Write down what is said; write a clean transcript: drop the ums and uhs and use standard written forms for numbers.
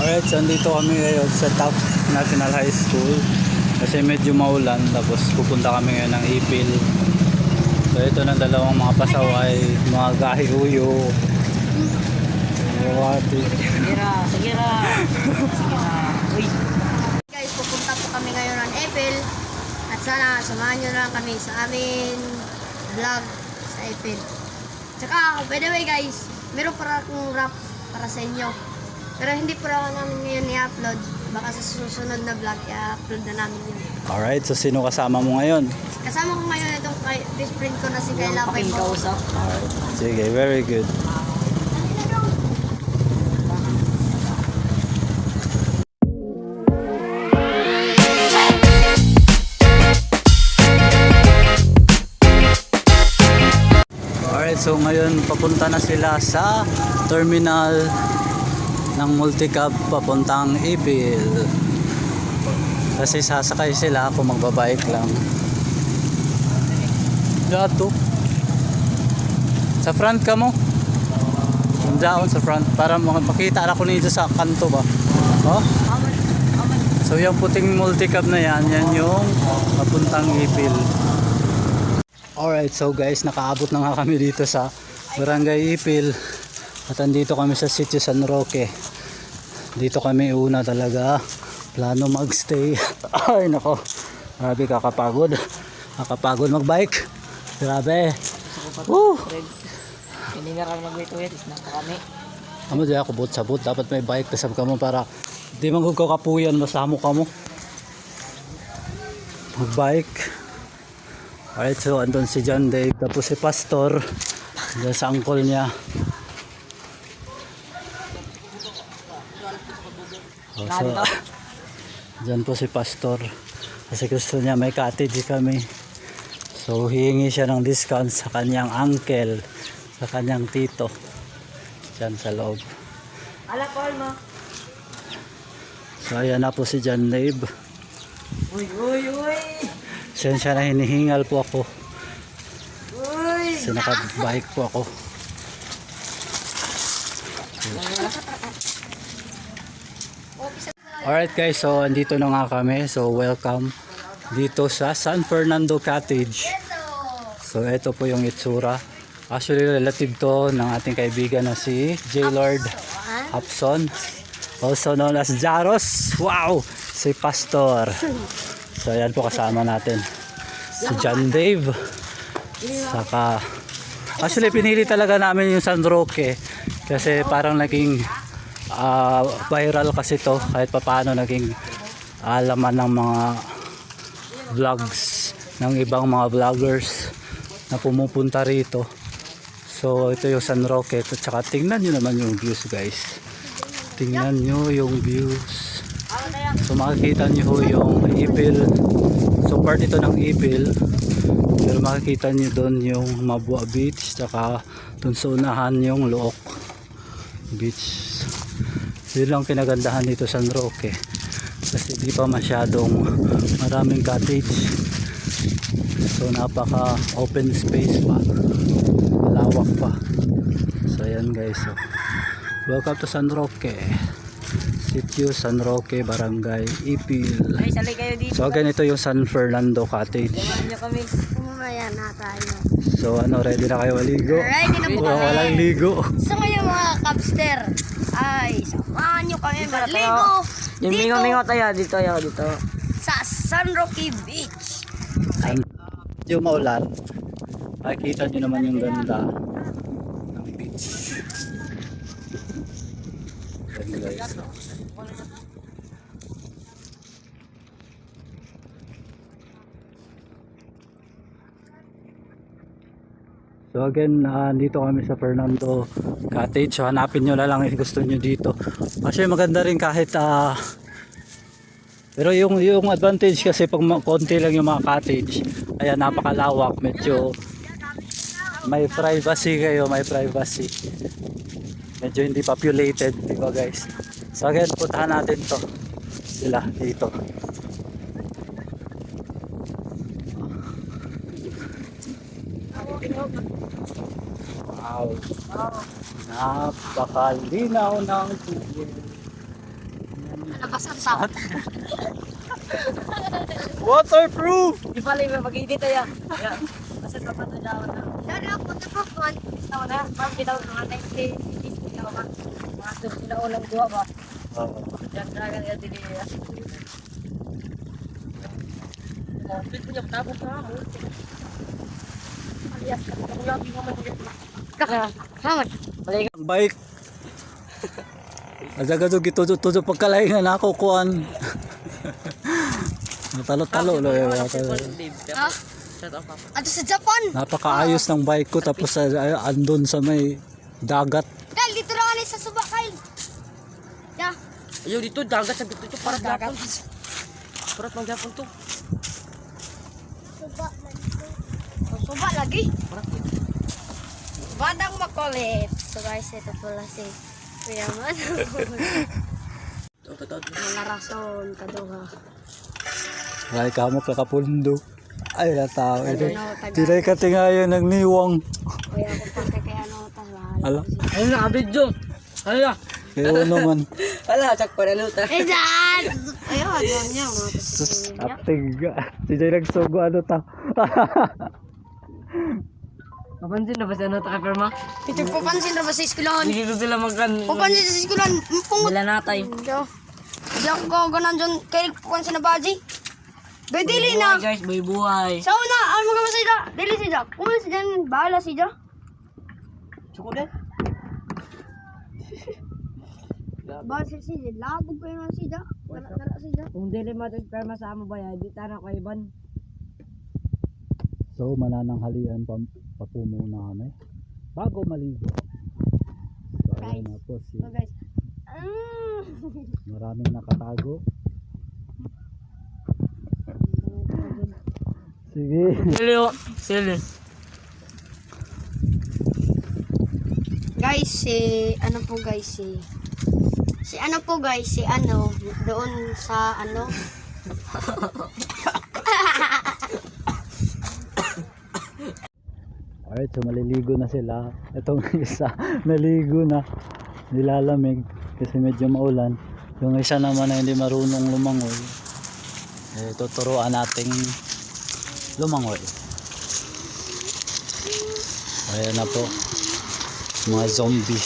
Alright, so andito kami ngayon sa Top National High School kasi medyo maulan, tapos pupunta kami ngayon ng Ipil. So ito ng dalawang mga pasaway, mga gahiuyo. Sige na. Uy. Guys, pupunta po kami ngayon ng Ipil at sana samahan nyo na lang kami sa amin vlog sa Ipil. Tsaka, by the way guys, meron para akong rap para sa inyo. Pero hindi po namin ngayon i-upload. Baka sa susunod na vlog, i-upload na namin yun. Alright, so sino kasama mo ngayon? Kasama ko ngayon itong best friend ko na si Kayla Paking po. kausap. Sige, very good. Alright, so ngayon papunta na sila sa terminal ng Multicab papuntang Ipil. Kasi sasakay sila, ako magbabike lang. Dato. Sa front ka mo. Diyan sa front para makita ako nito sa kanto ba. Oh? So yung puting multicab na yan yung papuntang Ipil. Alright, so guys, nakaabot na nga kami dito sa Barangay Ipil. At andito kami sa Sitio San Roque. Dito kami una talaga plano magstay. Ay nako, grabe kakapagod. Kakapagod magbike. Grabe. Woo! Hindi na kami mag-wait na kami. Amo di ako boot sa boot. Dapat may bike kasab ka mo para di man ko kapuyan masamo ka mo. Magbike. Alright, so andun si John Dave. Tapos si Pastor. Diyan sa uncle niya. So, dyan po si Pastor kasi gusto niya may cottage kami, so hihingi siya ng discount sa kanyang uncle, sa kanyang tito dyan sa loob. So ayan na po si John Dave. Uy. Siya na hinihingal po ako Uy. kasi nakabike po ako. Alright guys, so andito na nga kami. So welcome dito sa San Fernando Cottage. So ito po yung itsura. Actually relative to ng ating kaibigan na si J. Lord Hapson, also known as Jaros. Wow! Si Pastor. So ayan po kasama natin si John Dave. Saka actually pinili talaga namin yung San Roque kasi parang naging viral kasi to, kahit papaano naging alaman ng mga vlogs ng ibang mga vloggers na pumupunta rito. So ito yung San Roque at saka tingnan nyo naman yung views guys, tingnan nyo yung views. So makikita nyo yung Ipil, so part ito ng Ipil, pero makikita nyo doon yung Mabua Beach, saka dun sa unahan yung Look Beach. Yun lang kinagandahan dito sa San Roque kasi di pa masyadong maraming cottage, so napaka open space pa, malawak pa. So ayan guys, so welcome to San Roque, Sitio San Roque, Barangay Ipil. Ay, salay kayo dito. So ganito yung San Fernando Cottage. Samahan nyo kami. Mamaya na tayo. So ano, ready na kayo maligo? Ready na po kami. Walang ligo. So ngayon mga Cubster, ay samahan nyo kami maligo Yung dito mingo tayo. Dito. sa San Roque Beach. Yung maulan, makikita nyo naman yung ganda ng beach. Yan guys. So again, dito kami sa Fernando Cottage. So hanapin nyo na lang if gusto nyo dito. Kasi maganda rin kahit pero yung advantage kasi pag konti lang yung mga cottage, ayan napakalawak, medyo may privacy kayo, may privacy. Medyo hindi populated, di ba guys? So again, puntahan natin to. Sila dito. Wow. Napakalinaw ng tubig. Nabasa sa. Waterproof! Di pala yung mag-edit tayo. Yan. Basta pa pa tayo na. Dari ako na po man. Tawa na. Ma'am, kita ko mga 90. Kita ko ba? Mga sila ulang duwa ba? Oo. Yan, dagan yan din niya. Oh, pit punya tabok ka mo. Alias, ang labi naman dito. Hamat. Balik. Ang bike. Azaga to gito pagkalahingan ako kuan. Natalo-talo lo Ha? Ato sa Japan. Napakaayos ng bike ko tapos andun sa may dagat. Kyle, dito lang ani sa suba, Kyle. Ya. Ayaw dito, dagat sa dito ito. Para dagat. Para manggapon to. Suba lagi. Suba lagi. Bandang makulit. So guys, ito pala si Kuya Man. Mga rason, kaduha. Ay kamo kakapundo. Ay natao. Tiray ka tingayon ng niwang. Kuya ko pa kay ano tagal. Ala. Ayun na, abidyo. Ayun na. Kaya naman. Ala, sak pa na luta. Eh, dad! Ayaw, ano niya. Sus, ating si Jay nagsugo ano ta. Mapansin na ba siya na taka perma? Ito papansin na ba sa eskwelahan? Hindi ko sila magkan. Papansin sa eskwelahan. Pungot. Wala natay. Hindi ako ganan dyan. Kaya papansin na baji. Be, dili na. Guys, buhay. Sa una, ano mo gama sila? Dili sila. Kung sila, bahala sila. Suko din. Bahala sila. Labog kayo na sila. Tara sila. Kung dili matos perma sa amo ba di tana ko iban. So manananghalian pa po muna kami. Bago maligo. So ayun na po si So guys. maraming nakatago. Sige. Sili. Guys, ano po guys, ano po guys, ano, doon sa ano. Alright, so maliligo na sila. Itong isa, naligo na. Nilalamig kasi medyo maulan. Yung isa naman na hindi marunong lumangoy, tuturuan nating lumangoy. Ayan na po. Mga zombie.